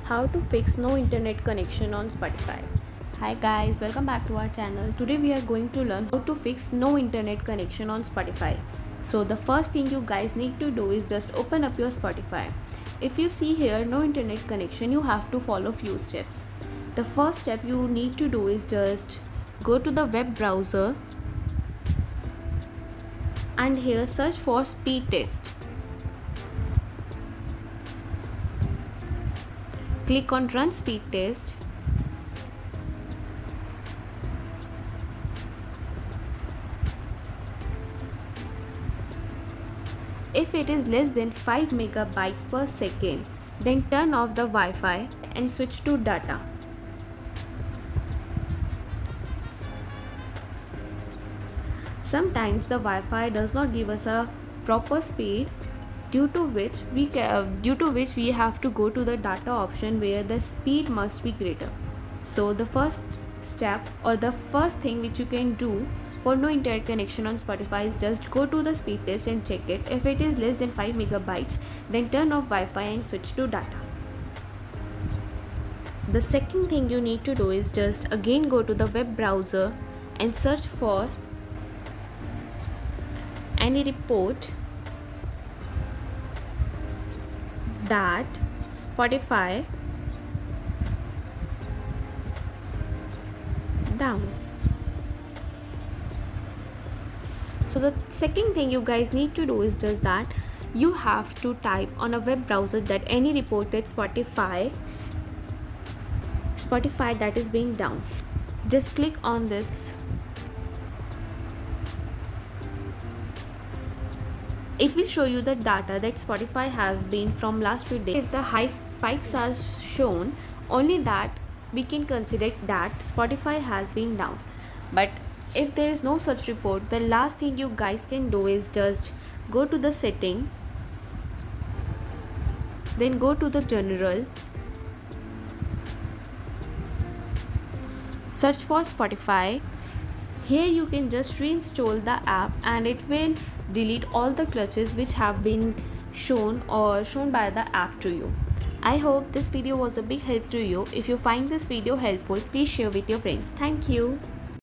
How to fix no internet connection on Spotify. Hi guys, welcome back to our channel. Today we are going to learn how to fix no internet connection on Spotify. So the first thing you guys need to do is just open up your Spotify. If you see here no internet connection, you have to follow few steps. The first step you need to do is just go to the web browser and here search for speed test. Click on run speed test. If it is less than 5 megabytes per second, then turn off the Wi-Fi and switch to data. Sometimes the Wi-Fi does not give us a proper speed, due to which we have to go to the data option where the speed must be greater. So the first step or the first thing which you can do for no internet connection on Spotify is just go to the speed test and check it. If it is less than 5 megabytes, then turn off Wi-Fi and switch to data. The second thing you need to do is just again go to the web browser and search for any report that Spotify down. So the second thing you guys need to do is just that you have to type on a web browser that any report that Spotify that is being down. Just click on this. It will show you the data that Spotify has been from last few days. If the high spikes are shown, only that we can consider that Spotify has been down. But if there is no such report, the last thing you guys can do is just go to the setting, then go to the general, search for Spotify. Here you can just reinstall the app and it will delete all the glitches which have been shown by the app to you. I hope this video was a big help to you. If you find this video helpful, please share with your friends. Thank you.